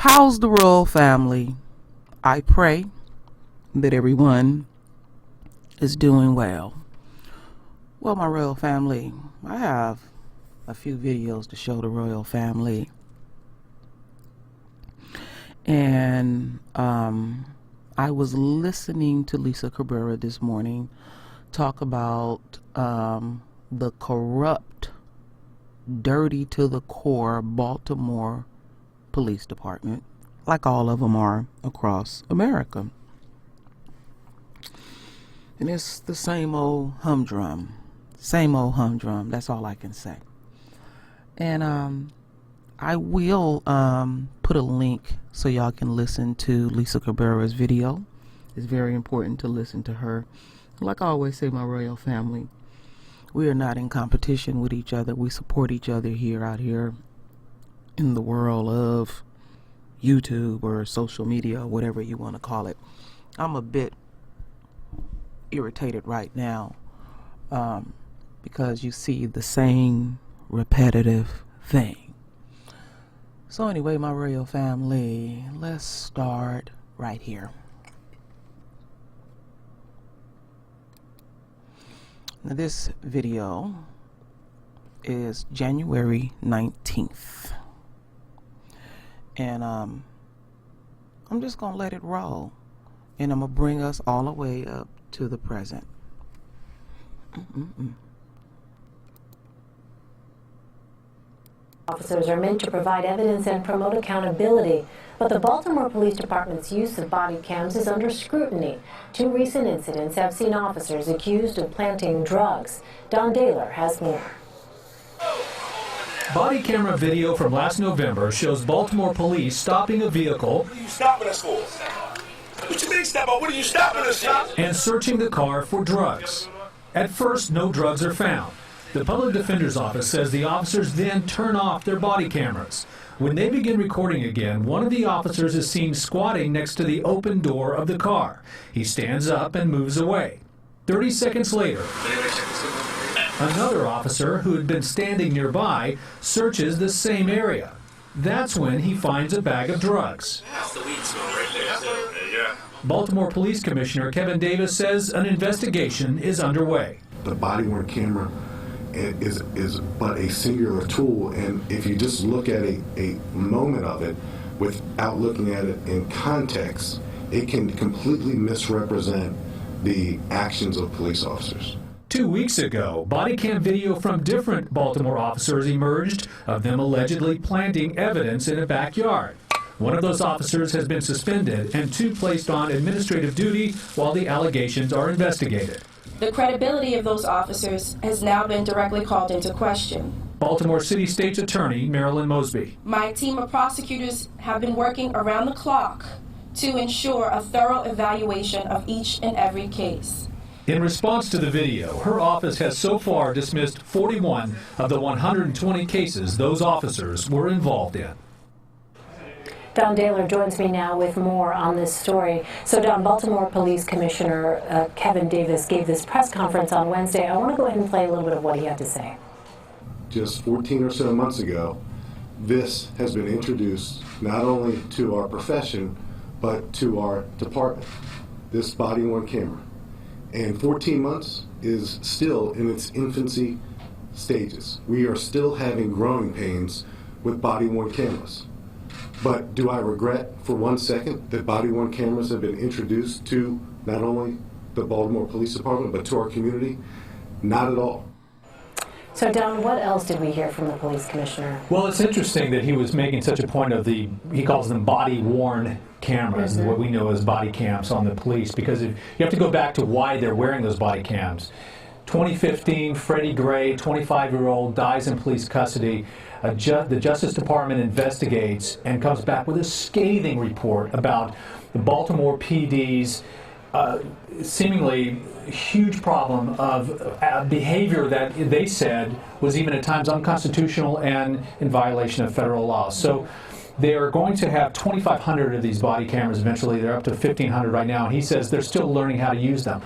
How's the royal family? I pray that everyone is doing well. Well, my royal family, I have a few videos to show the royal family. And I was listening to Lisa Cabrera this morning talk about the corrupt, dirty to the core Baltimore Police Department, like all of them are across America. And it's the same old humdrum. Same old humdrum. That's all I can say. And I will put a link so y'all can listen to Lisa Cabrera's video. It's very important to listen to her. Like I always say, my royal family, we are not in competition with each other. We support each other out here in the world of YouTube or social media or whatever you want to call it. I'm a bit irritated right now because you see the same repetitive thing. So anyway, my royal family, let's start right here. Now this video is January 19th. And I'm just going to let it roll. And I'm going to bring us all the way up to the present. Officers are meant to provide evidence and promote accountability, but the Baltimore Police Department's use of body cams is under scrutiny. Two recent incidents have seen officers accused of planting drugs. Don Daler has more. Body camera video from last November shows Baltimore police stopping a vehicle. What are you stopping us for? What you mean stop? What are you stopping us for? And searching the car for drugs. At first, no drugs are found. The Public Defender's Office says the officers then turn off their body cameras. When they begin recording again, one of the officers is seen squatting next to the open door of the car. He stands up and moves away. 30 seconds later, another officer who had been standing nearby searches the same area. That's when he finds a bag of drugs. That's the weed smell right there. Yeah. Baltimore Police Commissioner Kevin Davis says an investigation is underway. The body-worn camera is but a singular tool, and if you just look at a moment of it without looking at it in context, it can completely misrepresent the actions of police officers. 2 weeks ago, body cam video from different Baltimore officers emerged of them allegedly planting evidence in a backyard. One of those officers has been suspended and two placed on administrative duty while the allegations are investigated. The credibility of those officers has now been directly called into question. Baltimore City State's Attorney Marilyn Mosby. My team of prosecutors have been working around the clock to ensure a thorough evaluation of each and every case. In response to the video, her office has so far dismissed 41 of the 120 cases those officers were involved in. Don Daler joins me now with more on this story. So, Don, Baltimore Police Commissioner Kevin Davis gave this press conference on Wednesday. I want to go ahead and play a little bit of what he had to say. Just 14 or so months ago, this has been introduced not only to our profession, but to our department, this body-worn camera. And 14 months is still in its infancy stages. We are still having growing pains with body-worn cameras. But do I regret for 1 second that body-worn cameras have been introduced to not only the Baltimore Police Department, but to our community? Not at all. So, Don, what else did we hear from the police commissioner? Well, it's interesting that he was making such a point of he calls them body-worn cameras, what we know as body cams on the police, because you have to go back to why they're wearing those body cams. 2015, Freddie Gray, 25-year-old, dies in police custody. The Justice Department investigates and comes back with a scathing report about the Baltimore PD's seemingly huge problem of behavior that they said was even at times unconstitutional and in violation of federal law. So they're going to have 2,500 of these body cameras eventually. They're up to 1,500 right now, and he says they're still learning how to use them.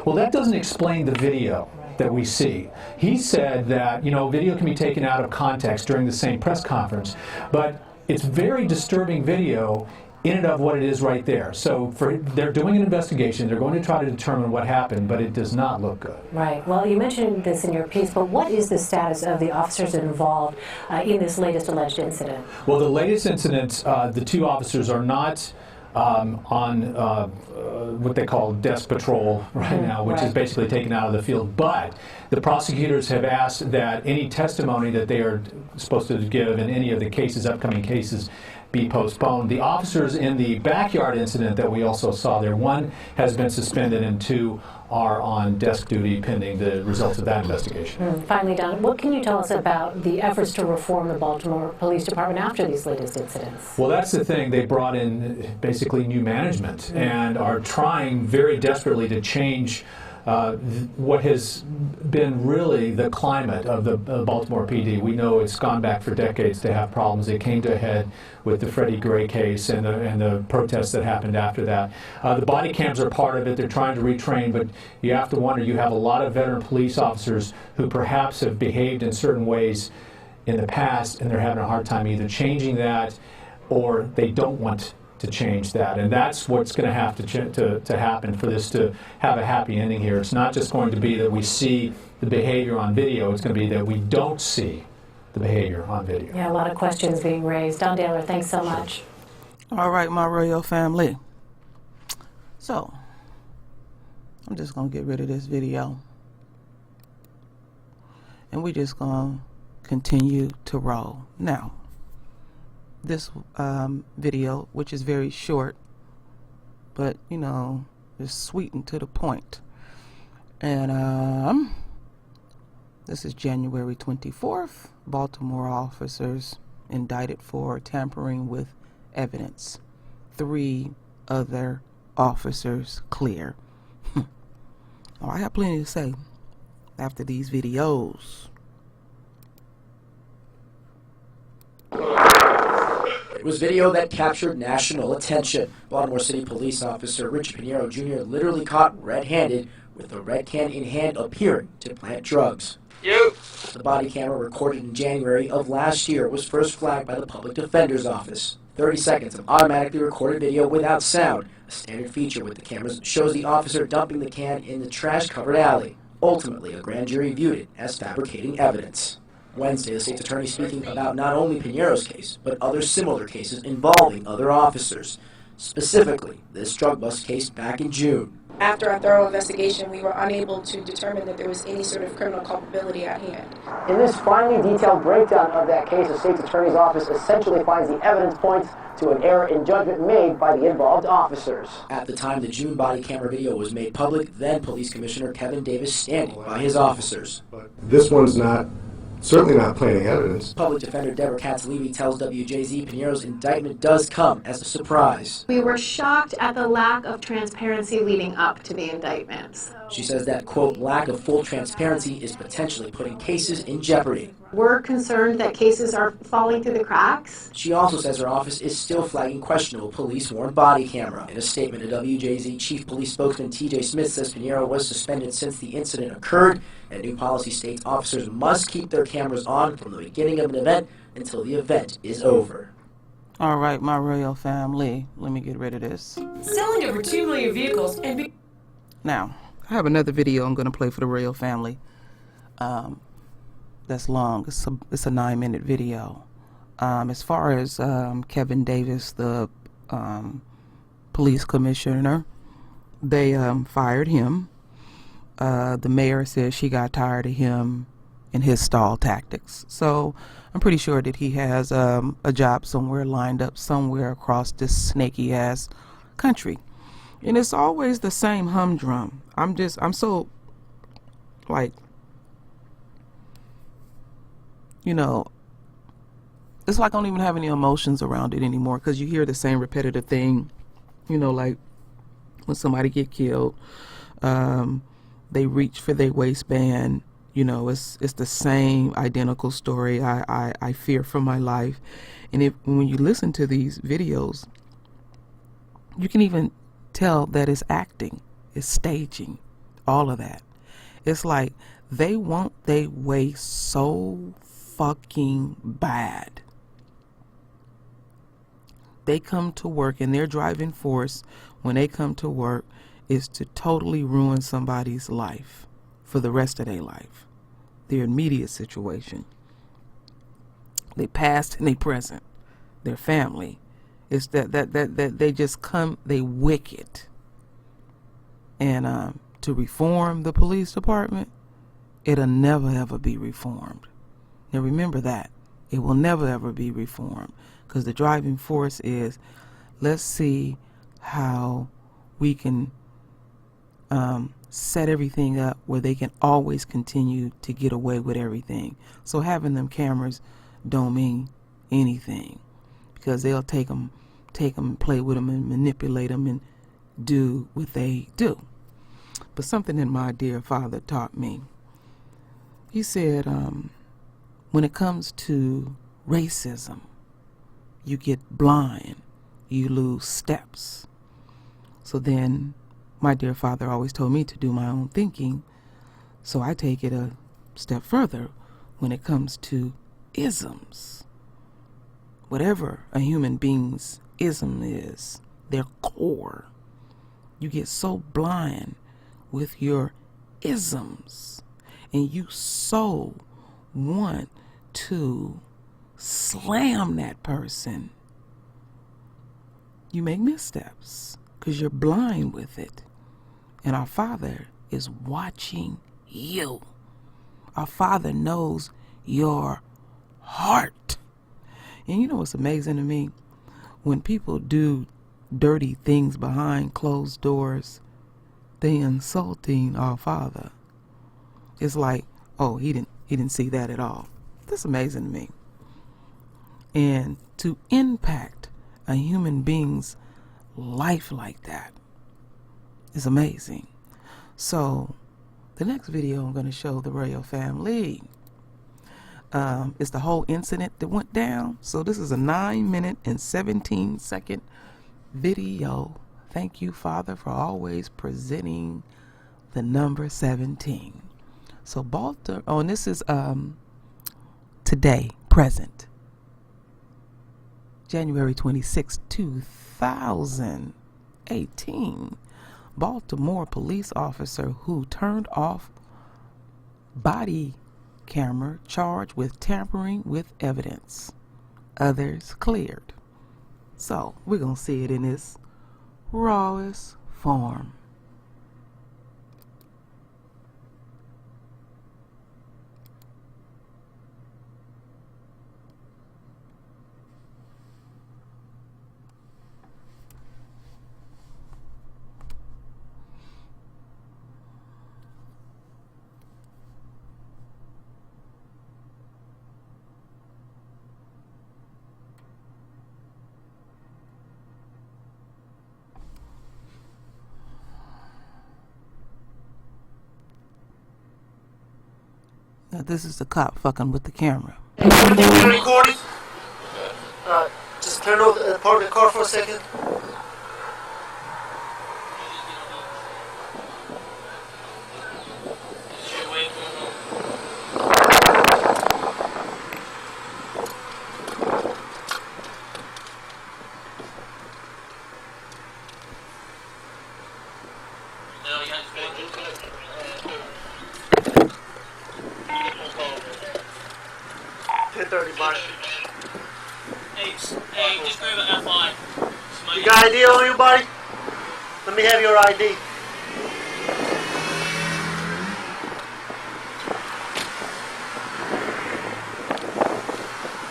Well, that doesn't explain the video that we see. He said that, video can be taken out of context during the same press conference, but it's very disturbing video in and of what it is right there. So they're doing an investigation. They're going to try to determine what happened, but it does not look good. Right. Well, you mentioned this in your piece, but what is the status of the officers involved in this latest alleged incident? Well, the latest incident, the two officers are not on what they call desk patrol right now, which is basically taken out of the field. But the prosecutors have asked that any testimony that they are supposed to give in any of the cases, upcoming cases, be postponed. The officers in the backyard incident that we also saw there, one has been suspended and two are on desk duty pending the results of that investigation. Finally, Don, what can you tell us about the efforts to reform the Baltimore Police Department after these latest incidents? Well, that's the thing. They brought in basically new management and are trying very desperately to change what has been really the climate of the Baltimore PD. We know it's gone back for decades to have problems. It came to a head with the Freddie Gray case and the protests that happened after that. The body cams are part of it. They're trying to retrain, but you have to wonder, you have a lot of veteran police officers who perhaps have behaved in certain ways in the past, and they're having a hard time either changing that or they don't want to change that, and that's what's going to have to happen for this to have a happy ending here. It's not just going to be that we see the behavior on video, it's going to be that we don't see the behavior on video. Yeah, a lot of questions being raised. Don Taylor, thanks so much. All right, my royal family. So, I'm just going to get rid of this video. And we're just going to continue to roll. Now, this video, which is very short, but, you know, is sweet and to the point. And this is January 24th. Baltimore officers indicted for tampering with evidence. 3 other officers clear. Oh, I have plenty to say after these videos. It was video that captured national attention. Baltimore City Police Officer Richard Pinheiro Jr. literally caught red-handed with a red can in hand appearing to plant drugs. The body camera recorded in January of last year was first flagged by the Public Defender's Office. 30 seconds of automatically recorded video without sound, a standard feature with the cameras, shows the officer dumping the can in the trash-covered alley. Ultimately, a grand jury viewed it as fabricating evidence. Wednesday, the state's attorney speaking about not only Pinheiro's case, but other similar cases involving other officers. Specifically, this drug bust case back in June. After a thorough investigation, we were unable to determine that there was any sort of criminal culpability at hand. In this finely detailed breakdown of that case, the state's attorney's office essentially finds the evidence points to an error in judgment made by the involved officers. At the time the June body camera video was made public, then Police Commissioner Kevin Davis standing by his officers. But this one's certainly not planting evidence. Public Defender Deborah Katz-Levy tells WJZ Pinheiro's indictment does come as a surprise. We were shocked at the lack of transparency leading up to the indictments. She says that, quote, lack of full transparency is potentially putting cases in jeopardy. We're concerned that cases are falling through the cracks. She also says her office is still flagging questionable police-worn body camera. In a statement, a WJZ Chief Police Spokesman T.J. Smith says Pinheiro was suspended since the incident occurred, and new policy states officers must keep their cameras on from the beginning of an event until the event is over. All right, my royal family. Let me get rid of this. Selling over 2 million vehicles and Now, I have another video I'm going to play for the royal family. That's long. It's a 9-minute video. As far as Kevin Davis, the police commissioner, they fired him. The mayor says she got tired of him and his stall tactics. So I'm pretty sure that he has a job somewhere lined up somewhere across this snaky ass country. And it's always the same humdrum. I'm so, like, you know, it's like I don't even have any emotions around it anymore, because you hear the same repetitive thing, you know, like when somebody get killed, they reach for their waistband, you know, it's the same identical story. I fear for my life. And when you listen to these videos, you can even tell that it's acting, it's staging, all of that. It's like they want their way so fucking bad they come to work, and their driving force when they come to work is to totally ruin somebody's life for the rest of their life, their immediate situation, their past and their present, their family. It's that they just come, they wicked. And to reform the police department, it'll never ever be reformed. Now remember that. It will never ever be reformed, because the driving force is, let's see how we can set everything up where they can always continue to get away with everything. So having them cameras don't mean anything, because they'll take them and play with them and manipulate them and do what they do. But something that my dear father taught me, he said, when it comes to racism, you get blind, you lose steps. So then my dear father always told me to do my own thinking, so I take it a step further when it comes to isms. Whatever a human being's ism is, their core, you get so blind with your isms, and you so want to slam that person, you make missteps because you're blind with it. And our Father is watching you. Our Father knows your heart. And you know what's amazing to me? When people do dirty things behind closed doors, they insulting our Father. It's like, oh, he didn't see that at all. That's amazing to me. And to impact a human being's life like that is amazing. So the next video I'm going to show the royal family is the whole incident that went down. So this is a 9-minute and 17-second video. Thank you, Father, for always presenting the number 17. So Baltimore, and this is today, present, January 26, 2018. Baltimore police officer who turned off body camera charged with tampering with evidence. Others cleared. So we're going to see it in its rawest form. Now this is the cop fucking with the camera. Recording? Just turn over the part of the car for a second. Hey, just move it out line. You got ID on you, buddy? Let me have your ID.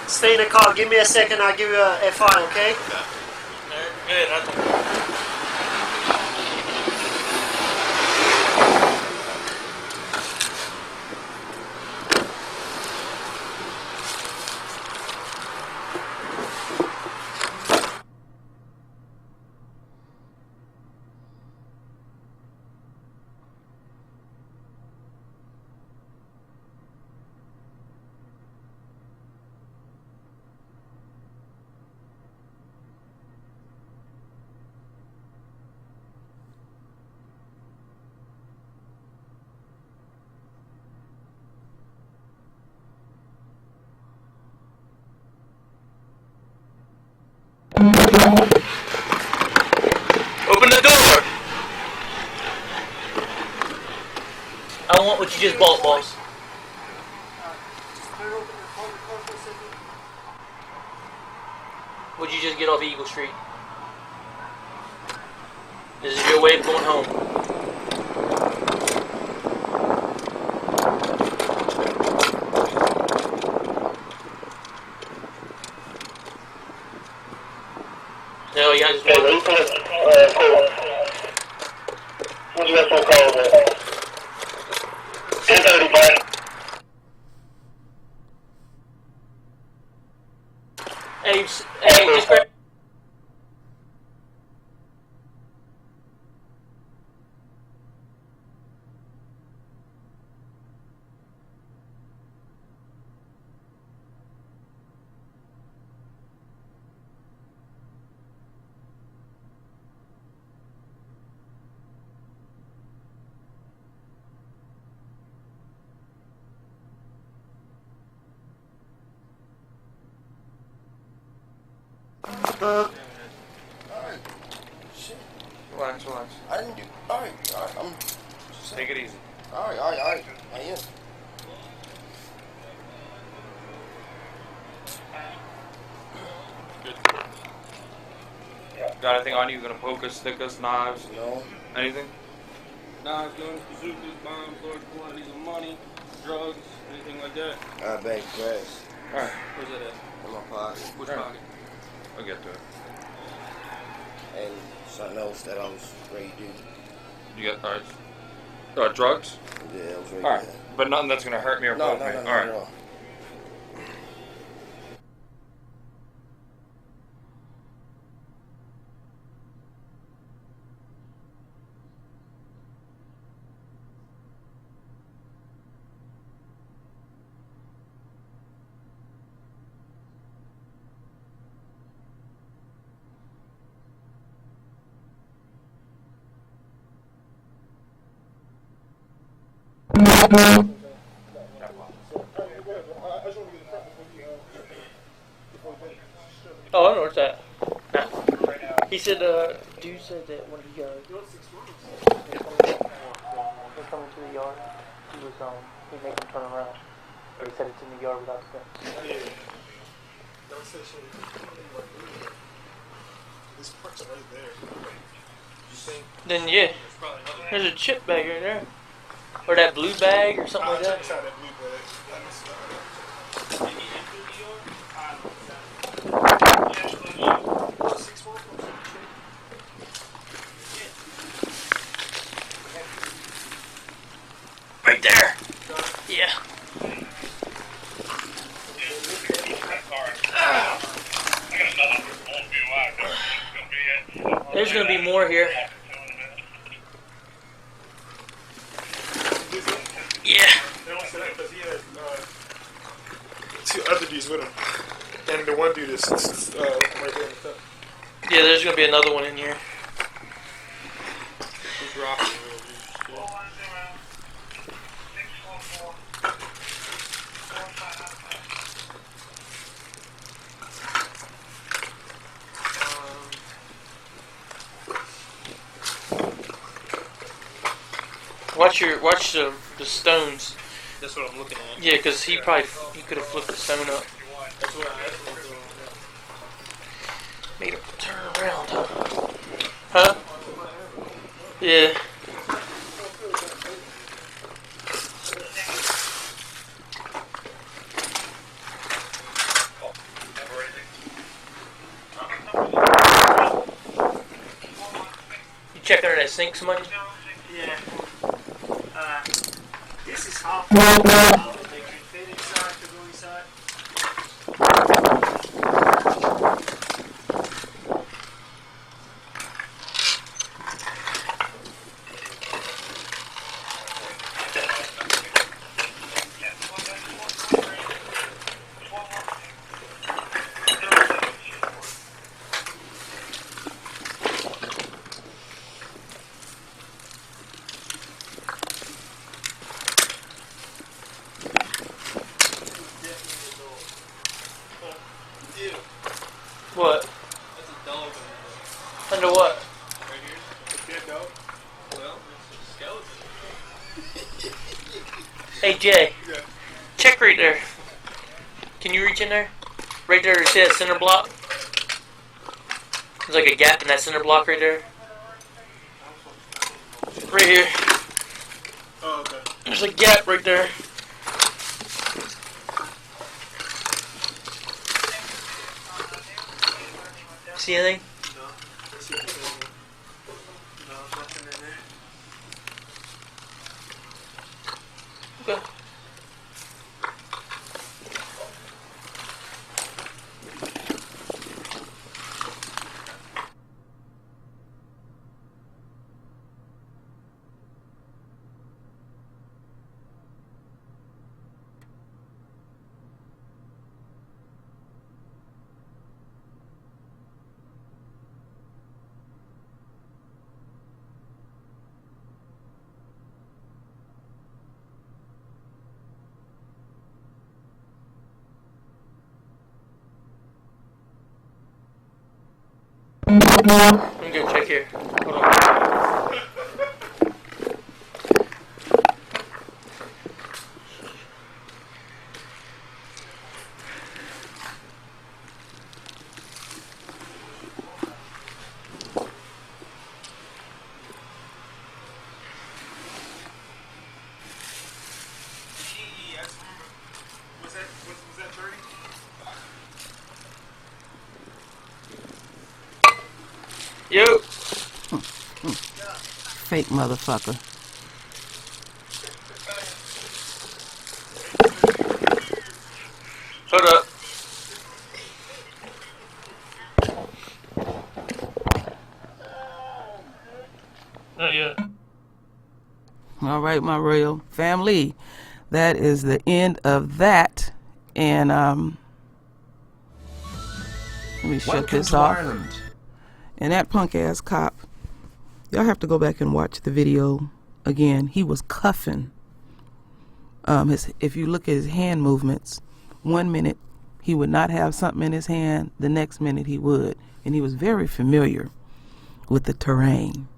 Stay in the car. Give me a second. I'll give you a FI, okay? Good. Open the door. I want what you just bought, boss. What'd you just get off Eagle Street? This is your way of going home. No, yeah, I just want What you got for a call there? 10:30, bud. Hey, just grab. Alright. Shit. Relax. I didn't do. Alright. I'm. Just take it easy. Alright. I am. Good. Got anything on you? Gonna poke us, stick us, knives? No. Anything? Knives, guns, bazookas, bombs, large quantities of money, drugs, anything like that. I bag grass. Alright. Where's that at? In my pocket. Which pocket? I'll get to it. And something else that I was ready to do. You got drugs? Yeah, I was ready Alright. to do. But nothing that's gonna hurt me or poke me. No, Alright. no. Oh, I know where it's at. He said, dude said that one of you guys was coming to the yard. He was, he made him turn around. Or he said it's in the yard without the fence. This part's right there. Then, yeah. There's a chip bag right there. Or that blue bag or something like that. Right there. Yeah. There's gonna be more here. Yeah. Two other dudes with him. And the one dude is right there in the top. Yeah, there's gonna be another one in here. Who's rocking? Watch the stones. That's what I'm looking at. Yeah, because he could have flipped the stone up. That's what I'm doing. Made him turn around. Huh? Yeah. You check under that sink, somebody? Yeah. This is half. They can fit inside to go inside. Under what? Right here. You can't go. Well, it's a skeleton. Hey, Jay. Yeah. Check right there. Can you reach in there? Right there, see that center block? There's like a gap in that center block right there. Right here. Oh, okay. There's a gap right there. See anything? No. No, nothing in there. Okay. I'm gonna check here. Hold on. Was that 30? Yo. Fake motherfucker. Hold up. Not yet. All right, my royal family. That is the end of that. And let me shut this off. And that punk ass cop, y'all have to go back and watch the video again. He was cuffing. If you look at his hand movements, 1 minute he would not have something in his hand, the next minute he would. And he was very familiar with the terrain.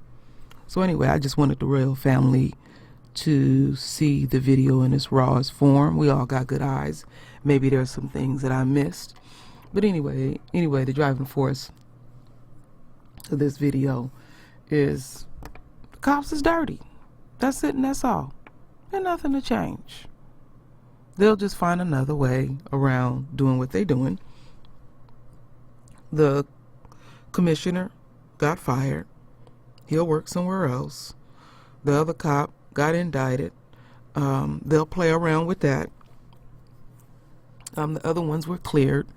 So anyway, I just wanted the royal family to see the video in its rawest form. We all got good eyes. Maybe there's some things that I missed. But anyway, the driving force of this video is the cops is dirty. That's it and that's all. There's nothing to change. They'll just find another way around doing what they're doing. The commissioner got fired. He'll work somewhere else. The other cop got indicted. They'll play around with that. The other ones were cleared.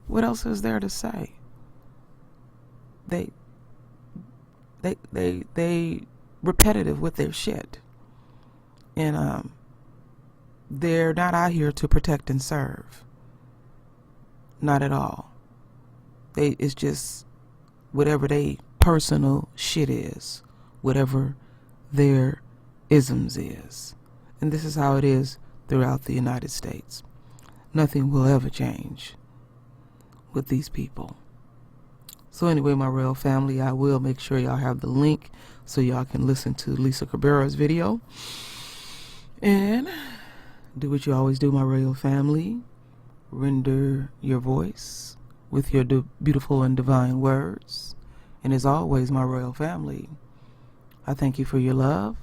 What else is there to say? They repetitive with their shit. And they're not out here to protect and serve. Not at all. It's just whatever they personal shit is, whatever their isms is. And this is how it is throughout the United States. Nothing will ever change with these people. So anyway, my royal family, I will make sure y'all have the link so y'all can listen to Lisa Cabrera's video. And do what you always do, my royal family. Render your voice with your beautiful and divine words. And as always, my royal family, I thank you for your love.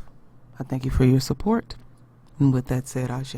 I thank you for your support. And with that said, Ashe.